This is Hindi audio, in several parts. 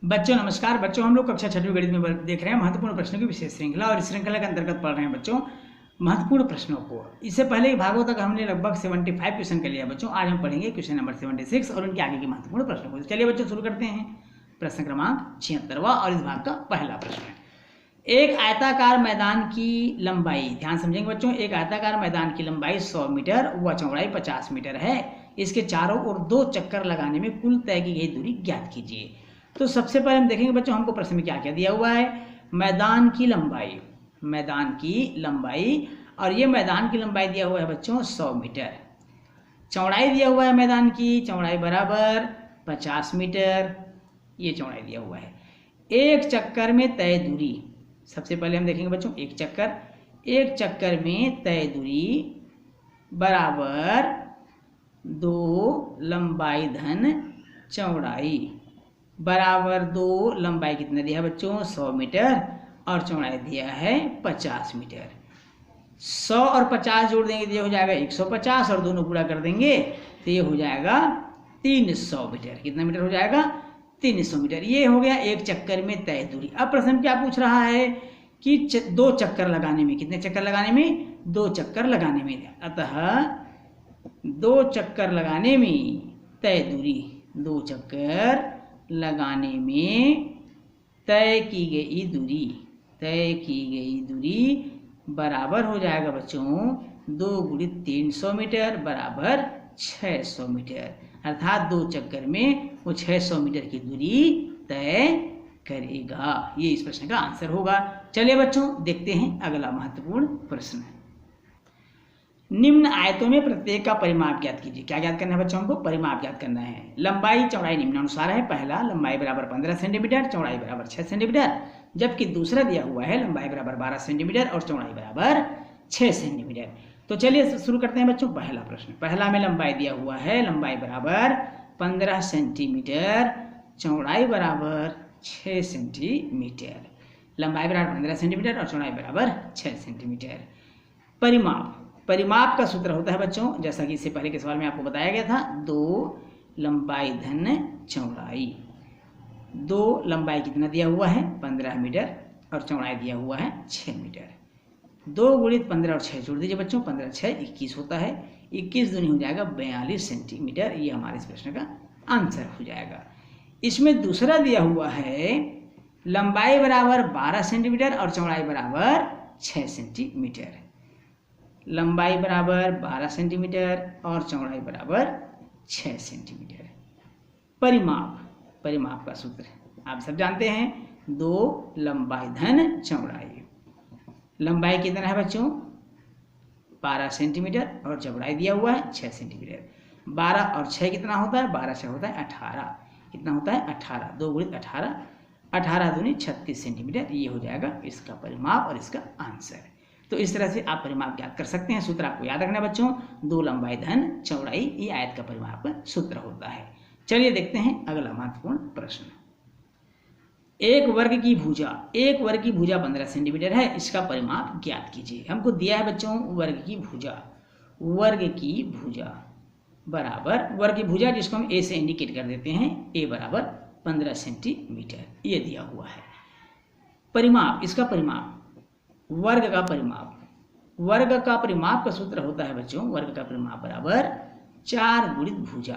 बच्चों नमस्कार। बच्चों हम लोग कक्षा छठवीं गणित में देख रहे हैं महत्वपूर्ण प्रश्नों की विशेष श्रृंखला, और इस श्रृंखला के अंतर्गत पढ़ रहे हैं बच्चों महत्वपूर्ण प्रश्नों को। इससे पहले भागों तक हमने लगभग 75 क्वेश्चन कर लिया बच्चों। आज हम पढ़ेंगे क्वेश्चन नंबर 76 और उनके आगे के महत्वपूर्ण प्रश्नों को। चलिए बच्चों शुरू करते हैं। प्रश्न क्रमांक 76वां और इस भाग का पहला प्रश्न है। एक आयताकार मैदान की लंबाई, ध्यान समझेंगे बच्चों, एक आयताकार मैदान की लंबाई 100 मीटर व चौड़ाई 50 मीटर है। इसके चारों ओर 2 चक्कर लगाने में कुल तय की गई दूरी ज्ञात कीजिए। तो सबसे पहले हम देखेंगे बच्चों हमको प्रश्न में क्या क्या दिया हुआ है। मैदान की लंबाई, मैदान की लंबाई, और ये मैदान की लंबाई दिया हुआ है बच्चों 100 मीटर। चौड़ाई दिया हुआ है मैदान की, चौड़ाई बराबर 50 मीटर, ये चौड़ाई दिया हुआ है। एक चक्कर में तय दूरी, सबसे पहले हम देखेंगे बच्चों एक चक्कर में तय दूरी बराबर 2 लंबाई धन चौड़ाई, बराबर 2 लंबाई कितना दिया है बच्चों 100 मीटर और चौड़ाई दिया है 50 मीटर। 100 और 50 जोड़ देंगे तो ये हो जाएगा 150 और दोनों पूरा कर देंगे तो ये हो जाएगा 300 मीटर। कितना मीटर हो जाएगा 300 मीटर। ये हो गया एक चक्कर में तय दूरी। अब प्रश्न क्या पूछ रहा है कि 2 चक्कर लगाने में, कितने चक्कर लगाने में 2 चक्कर लगाने में, अतः 2 चक्कर लगाने में तय दूरी, 2 चक्कर लगाने में तय की गई दूरी बराबर हो जाएगा बच्चों 2 गुणित 300 मीटर बराबर 600 मीटर। अर्थात 2 चक्कर में वो 600 मीटर की दूरी तय करेगा। ये इस प्रश्न का आंसर होगा। चलिए बच्चों देखते हैं अगला महत्वपूर्ण प्रश्न। निम्न आयतों में प्रत्येक का परिमाप ज्ञात कीजिए। क्या ज्ञात करना है बच्चों हमको? परिमाप ज्ञात करना है। लंबाई चौड़ाई निम्नानुसार है। पहला, लंबाई बराबर 15 सेंटीमीटर, चौड़ाई बराबर 6 सेंटीमीटर, जबकि दूसरा दिया हुआ है लंबाई बराबर 12 सेंटीमीटर और चौड़ाई बराबर 6 सेंटीमीटर। तो चलिए शुरू करते हैं बच्चों पहला प्रश्न। पहला में लंबाई दिया हुआ है, लंबाई बराबर 15 सेंटीमीटर, चौड़ाई बराबर 6 सेंटीमीटर। लंबाई बराबर 15 सेंटीमीटर और चौड़ाई बराबर 6 सेंटीमीटर। परिमाप का सूत्र होता है बच्चों, जैसा कि इससे पहले के सवाल में आपको बताया गया था, 2 लंबाई धन चौड़ाई। 2 लंबाई कितना दिया हुआ है 15 मीटर और चौड़ाई दिया हुआ है 6 मीटर। 2 गुणित 15 और 6 जोड़ दीजिए बच्चों, 15 6 21 होता है, 21 दूनी हो जाएगा 42 सेंटीमीटर। ये हमारे इस प्रश्न का आंसर हो जाएगा। इसमें दूसरा दिया हुआ है लंबाई बराबर 12 सेंटीमीटर और चौड़ाई बराबर 6 सेंटीमीटर। लंबाई बराबर 12 सेंटीमीटर और चौड़ाई बराबर 6 सेंटीमीटर। परिमाप का सूत्र आप सब जानते हैं, 2 लंबाई धन चौड़ाई। लंबाई कितना है बच्चों 12 सेंटीमीटर और चौड़ाई दिया हुआ है 6 सेंटीमीटर। 12 और 6 कितना होता है, 12 6 होता है 18। कितना होता है 18, 2 गुणित 18, 18 दूनी 36 सेंटीमीटर। ये हो जाएगा इसका परिमाप और इसका आंसर। तो इस तरह से आप परिमाप ज्ञात कर सकते हैं। सूत्र आपको याद रखना बच्चों, 2 लंबाई धन चौड़ाई, ये आयत का परिमाप का सूत्र होता है। चलिए देखते हैं अगला महत्वपूर्ण प्रश्न। एक वर्ग की भुजा 15 सेंटीमीटर है, इसका परिमाप ज्ञात कीजिए। हमको दिया है बच्चों वर्ग की भुजा बराबर, वर्ग की भुजा जिसको हम ए से इंडिकेट कर देते हैं, ए बराबर 15 सेंटीमीटर, ये दिया हुआ है। परिमाप, इसका परिमाप, वर्ग का परिमाप का सूत्र होता है बच्चों, वर्ग का परिमाप बराबर 4 गुणित भुजा।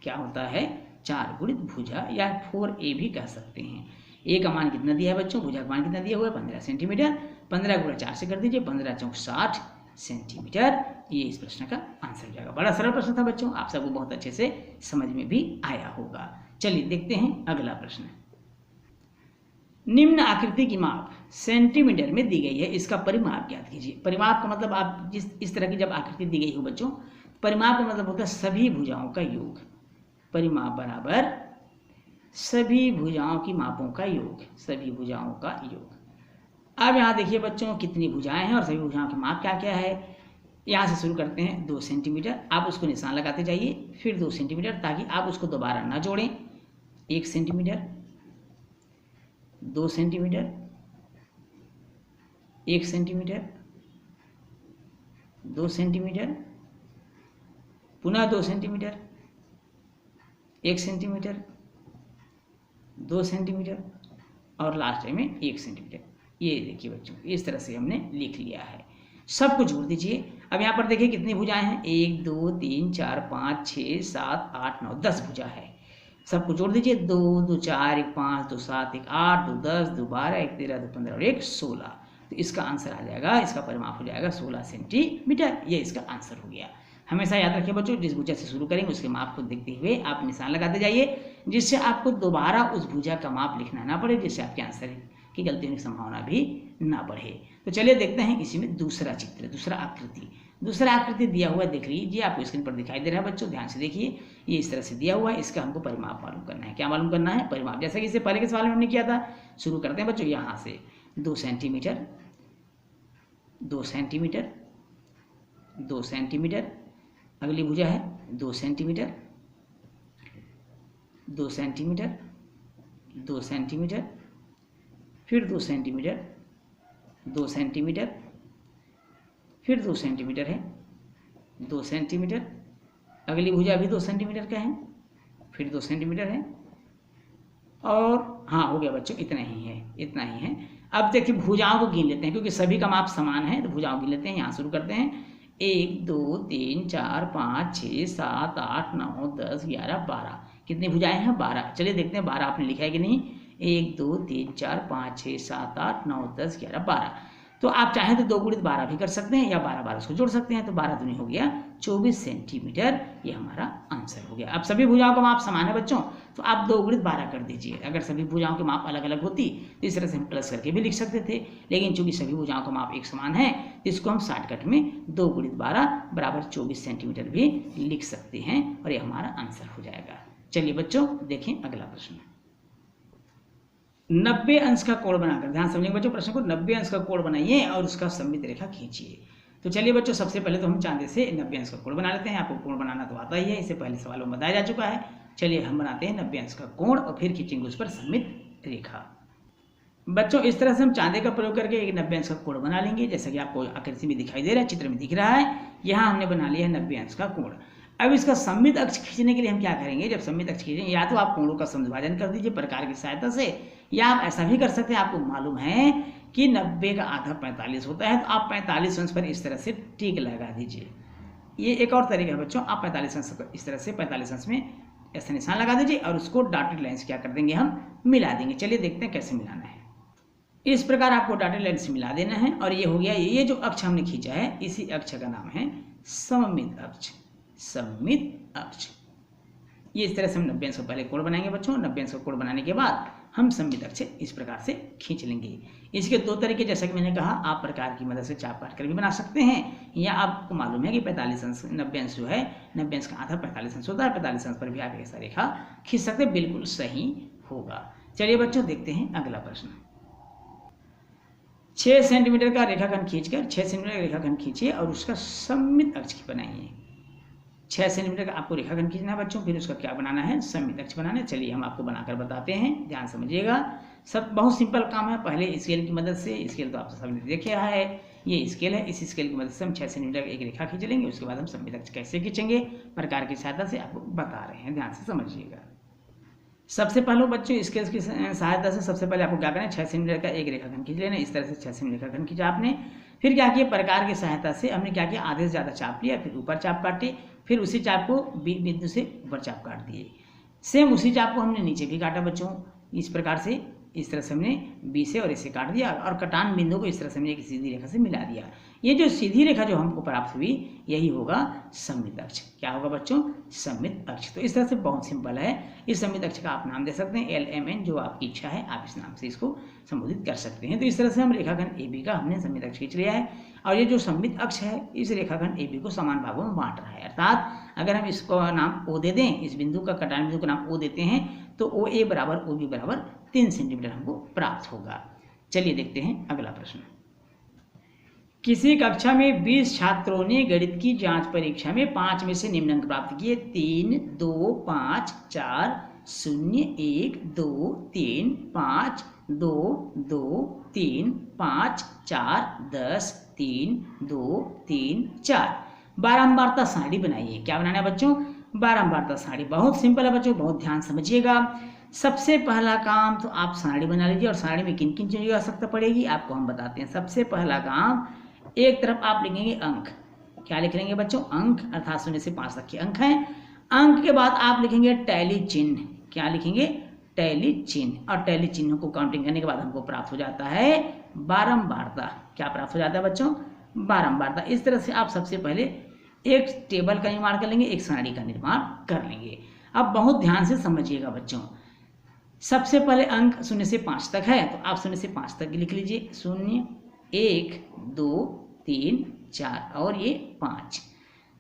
क्या होता है 4 गुणित भुजा, या 4a भी कह सकते हैं। ए का मान कितना दिया है बच्चों, भुजा का मान कितना दिया हुआ है 15 सेंटीमीटर, 15 गुणा 4 से कर दीजिए, 15 चौक 60 सेंटीमीटर। ये इस प्रश्न का आंसर हो जाएगा। बड़ा सरल प्रश्न था बच्चों, आप सबको बहुत अच्छे से समझ में भी आया होगा। चलिए देखते हैं अगला प्रश्न। निम्न आकृति की माप सेंटीमीटर में दी गई है, इसका परिमाप ज्ञात कीजिए। परिमाप का मतलब आप इस तरह की जब आकृति दी गई हो बच्चों, परिमाप का मतलब होता है सभी भुजाओं का योग। परिमाप बराबर सभी भुजाओं की मापों का योग, सभी भुजाओं का योग। अब यहाँ देखिए बच्चों कितनी भुजाएं हैं और सभी भुजाओं की माप क्या क्या है। यहाँ से शुरू करते हैं 2 सेंटीमीटर, आप उसको निशान लगाते जाइए, फिर 2 सेंटीमीटर, ताकि आप उसको दोबारा ना जोड़ें। 1 सेंटीमीटर, 2 सेंटीमीटर, 1 सेंटीमीटर, 2 सेंटीमीटर, पुनः 2 सेंटीमीटर, 1 सेंटीमीटर, 2 सेंटीमीटर और लास्ट में 1 सेंटीमीटर। ये देखिए बच्चों, इस तरह से हमने लिख लिया है। सबको जोड़ दीजिए। अब यहाँ पर देखिए कितनी भुजाएं हैं, 1 2 3 4 5 6 7 8 9 10 भुजा है। सबको जोड़ दीजिए, 2 2 4 1 5 2 7 1 8 2 10 2 12 1 13 2 15 और 1 16। तो इसका आंसर आ जाएगा, इसका परिमाप हो जाएगा 16 सेंटीमीटर। ये इसका आंसर हो गया। हमेशा याद रखिए बच्चों, जिस भुजा से शुरू करेंगे उसके माप को देखते हुए आप निशान लगाते जाइए, जिससे आपको दोबारा उस भुजा का माप लिखना ना पड़े, जिससे आपके आंसर की गलती होने की संभावना भी ना बढ़े। तो चलिए देखते हैं इसी में दूसरा चित्र, दूसरा आकृति। दूसरा आकृति दिया हुआ देख लीजिए, आपको स्क्रीन पर दिखाई दे रहा है बच्चों, ध्यान से देखिए। ये इस तरह से दिया हुआ है, इसका हमको परिमाप मालूम करना है। क्या मालूम करना है? परिमाप। जैसे कि इससे पहले के सवाल में हमने किया था। शुरू करते हैं बच्चों यहाँ से, 2 सेंटीमीटर 2 सेंटीमीटर 2 सेंटीमीटर। अगली भुजा है 2 सेंटीमीटर 2 सेंटीमीटर 2 सेंटीमीटर, फिर 2 सेंटीमीटर 2 सेंटीमीटर, फिर 2 सेंटीमीटर है 2 सेंटीमीटर। अगली भुजा भी 2 सेंटीमीटर का है, फिर 2 सेंटीमीटर है। और हाँ, हो गया बच्चों, इतना ही है, इतना ही है। अब देखिए भुजाओं को गिन लेते हैं, क्योंकि सभी का माप समान है, तो भुजाओं गिन लेते हैं। यहाँ शुरू करते हैं, 1 2 3 4 5 6 7 8 9 10 11 12। कितनी भुजाएं हैं? 12। चलिए देखते हैं 12 आपने लिखा है कि नहीं। 1 2 3 4 5 6 7 8 9 10 11 12। तो आप चाहें तो 2 गुणित 12 भी कर सकते हैं, या 12 12 उसको जोड़ सकते हैं। तो 12 दूनी हो गया 24 सेंटीमीटर। ये हमारा आंसर हो गया। अब सभी भुजाओं का माप समान है बच्चों, तो आप 2 गुणित 12 कर दीजिए। अगर सभी भुजाओं के माप अलग अलग होती तो इस तरह से हम प्लस करके भी लिख सकते थे, लेकिन चूंकि सभी भुजाओं का माप एक समान है, तो इसको हम शॉर्टकट में 2 गुणित 12 बराबर 24 सेंटीमीटर भी लिख सकते हैं, और ये हमारा आंसर हो जाएगा। चलिए बच्चों देखें अगला प्रश्न। 90 अंश का कोण बनाकर, ध्यान समझेंगे बच्चों प्रश्न को, 90 अंश का कोण बनाइए और उसका सममित रेखा खींचिए। तो चलिए बच्चों, सबसे पहले तो हम चांदे से 90 अंश का कोण बना लेते हैं। आपको कोण बनाना तो आता ही है, इससे पहले सवालों में बताया जा चुका है। चलिए हम बनाते हैं 90 अंश का कोण और फिर खींचेंगे उस पर सममित रेखा। बच्चों इस तरह से हम चांदे का प्रयोग करके एक 90 अंश का कोण बना लेंगे, जैसा कि आपको आकृति में दिखाई दे रहा है, चित्र में दिख रहा है। यहाँ हमने बना लिया है 90 अंश का कोण। अब इसका सममित अक्ष खींचने के लिए हम क्या करेंगे? जब सममित अक्ष खींचेंगे, या तो आप कोणों का समविभाजन कर दीजिए प्रकार की सहायता से, या आप ऐसा भी कर सकते हैं। आपको मालूम है कि 90 का आधा 45 होता है, तो आप 45 अंश पर इस तरह से टिक लगा दीजिए। ये एक और तरीका है बच्चों, आप 45 अंश पर इस तरह से 45 अंश में ऐसा निशान लगा दीजिए और उसको डॉटेड लाइन से क्या कर देंगे? हम मिला देंगे। चलिए देखते हैं कैसे मिलाना है। इस प्रकार आपको डॉटेड लाइन से मिला देना है, और ये हो गया। ये जो अक्ष हमने खींचा है, इसी अक्ष का नाम है सममित अक्ष। सममित अक्ष। ये इस तरह से हम 90 अंश का पहले कोण बनाएंगे बच्चों। 90 अंश का कोण बनाने के बाद हम सममित अक्ष इस प्रकार से खींच लेंगे। इसके 2 तरीके, जैसा कि मैंने कहा, आप प्रकार की मदद से चाप काट कर भी बना सकते हैं, या आपको मालूम है कि 45 अंश 90 अंश जो है, 90 अंश का आधा 45 अंश होता है, 45 अंश पर भी आप ऐसा रेखा खींच सकते हैं, बिल्कुल सही होगा। चलिए बच्चों देखते हैं अगला प्रश्न। 6 सेंटीमीटर का रेखाखंड खींचकर 6 सेंटीमीटर का रेखाखंड खींचिए और उसका सममित अक्ष बनाइए। 6 सेंटीमीटर का आपको रेखाखंड खींचना है बच्चों, फिर उसका क्या बनाना है? सममित अक्ष बनाना है। चलिए हम आपको बनाकर बताते हैं, ध्यान समझिएगा। सब बहुत सिंपल काम है। पहले स्केल की मदद से, स्केल तो आप सबने देखे है, ये स्केल है, इस स्केल की मदद से हम 6 सेंटीमीटर का एक रेखा खींच लेंगे। उसके बाद हम सममित अक्ष कैसे खींचेंगे प्रकार की सहायता से आपको बता रहे हैं, ध्यान से समझिएगा। सबसे पहले बच्चों स्केल की सहायता से सबसे पहले आपको क्या करना है? 6 सेंटीमीटर का एक रेखाखंड खींच लेना। इस तरह से 6 सेंटीमीटर रेखाखंड खींचा आपने। फिर क्या किया? प्रकार की सहायता से हमने क्या किया? आधे से ज़्यादा चाप लिया, फिर ऊपर चाप काटे, फिर उसी चाप को बी बिंदु से ऊपर चाप काट दिए। सेम उसी चाप को हमने नीचे भी काटा बच्चों, इस प्रकार से। इस तरह से हमने बी से और इसे काट दिया, और कटान बिंदु को इस तरह से हमने एक सीधी रेखा से मिला दिया। ये जो सीधी रेखा जो हमको प्राप्त हुई, यही होगा सममित अक्ष। क्या होगा बच्चों? सममित अक्ष। तो इस तरह से बहुत सिंपल है। इस सममित अक्ष का आप नाम दे सकते हैं LMN, जो आपकी इच्छा है आप इस नाम से इसको संबोधित कर सकते हैं। तो इस तरह से हम रेखाखंड AB का हमने सममित अक्ष खींच लिया है, और ये जो सममित अक्ष है इस रेखाखंड AB को समान भागों में बांट रहा है। अर्थात अगर हम इसको नाम O दे दें, इस बिंदु का कटान बिंदु का नाम O देते हैं, तो OA बराबर OB बराबर 3 सेंटीमीटर हमको प्राप्त होगा। चलिए देखते हैं अगला प्रश्न। किसी कक्षा में 20 छात्रों ने गणित की जांच परीक्षा में 5 में से निम्न अंक प्राप्त किए: 3 2 5 4 0 1 2 3 5 2 2 3 5 4 10 3 2 3 4। बारंबारता सारणी बनाइए। क्या बनाना है बच्चों? बारंबारता सारणी। बहुत सिंपल है बच्चों, बहुत ध्यान समझिएगा। सबसे पहला काम तो आप सारणी बना लीजिए, और सारणी में किन किन चीज़ों की आवश्यकता पड़ेगी आपको हम बताते हैं। सबसे पहला काम, एक तरफ आप लिखेंगे अंक। क्या लिख लेंगे बच्चों? अंक, अर्थात 0 से 5 तक के अंक हैं। अंक के बाद आप लिखेंगे टैली चिन्ह। क्या लिखेंगे? टैली चिन्ह। और टैली चिन्ह को काउंटिंग करने के बाद हमको प्राप्त हो जाता है बारंबारता। क्या प्राप्त हो जाता है बच्चों? बारंबारता। इस तरह से आप सबसे पहले एक टेबल का निर्माण कर लेंगे, एक सारणी का निर्माण कर लेंगे। अब बहुत ध्यान से समझिएगा बच्चों, सबसे पहले अंक 0 से 5 तक है, तो आप 0 से 5 तक लिख लीजिए। 0, 1, 2, 3, 4 और ये 5।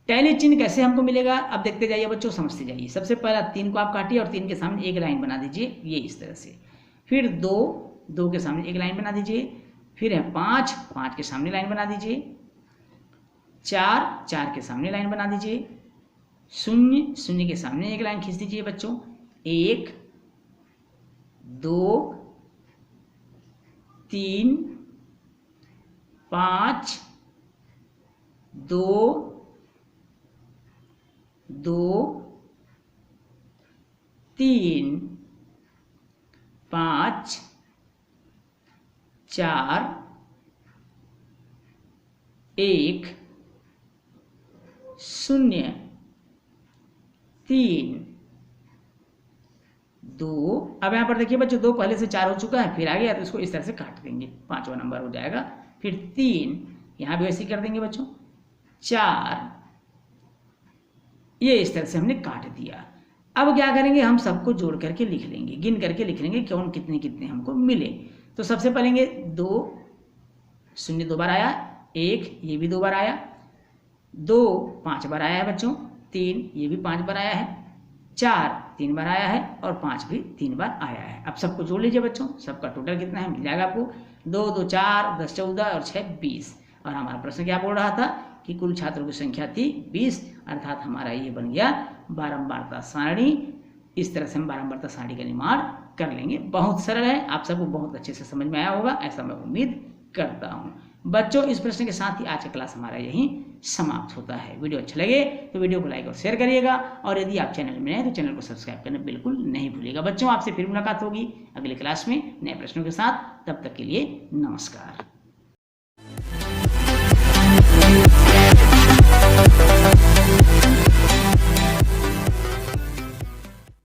टैली चिन्ह कैसे हमको मिलेगा अब देखते जाइए बच्चों, समझते जाइए। सबसे पहला 3 को आप काटिए और 3 के सामने एक लाइन बना दीजिए, ये इस तरह से। फिर 2 के सामने एक लाइन बना दीजिए। फिर है 5 के सामने लाइन बना दीजिए। 4 के सामने लाइन बना दीजिए। 0 के सामने एक लाइन खींच दीजिए बच्चों। 1, 2, 3, 5, 2, 3, 5, 4, 1, 0, 3, 2। अब यहाँ पर देखिए बच्चों, 2 पहले से 4 हो चुका है, फिर आ गया तो इसको इस तरह से काट देंगे, 5वां नंबर हो जाएगा। फिर 3 यहाँ भी वैसे ही कर देंगे बच्चों। 4 ये इस तरह से हमने काट दिया। अब क्या करेंगे, हम सबको जोड़ करके लिख लेंगे, गिन करके लिख लेंगे कौन कितने कितने हमको मिले। तो सबसे पहले 2, 0 2 बार आया, 1 ये भी 2 बार आया, 2 5 बार आया है बच्चों, 3 ये भी 5 बार आया है, 4 3 बार आया है और 5 भी 3 बार आया है। अब सबको जोड़ लीजिए बच्चों, सबका टोटल कितना है मिल जाएगा आपको। 2 2 4 10 14 और 6 20। और हमारा प्रश्न क्या बोल रहा था कि कुल छात्रों की संख्या थी 20, अर्थात हमारा ये बन गया बारंबारता सारणी। इस तरह से हम बारंबारता सारणी का निर्माण कर लेंगे। बहुत सरल है, आप सबको बहुत अच्छे से समझ में आया होगा, ऐसा मैं उम्मीद करता हूँ बच्चों। इस प्रश्न के साथ ही आज का क्लास हमारा यहीं समाप्त होता है। वीडियो अच्छा लगे तो वीडियो को लाइक और शेयर करिएगा, और यदि आप चैनल में नए हैं तो चैनल को सब्सक्राइब करना बिल्कुल नहीं भूलिएगा बच्चों। आपसे फिर मुलाकात होगी अगली क्लास में नए प्रश्नों के साथ। तब तक के लिए नमस्कार।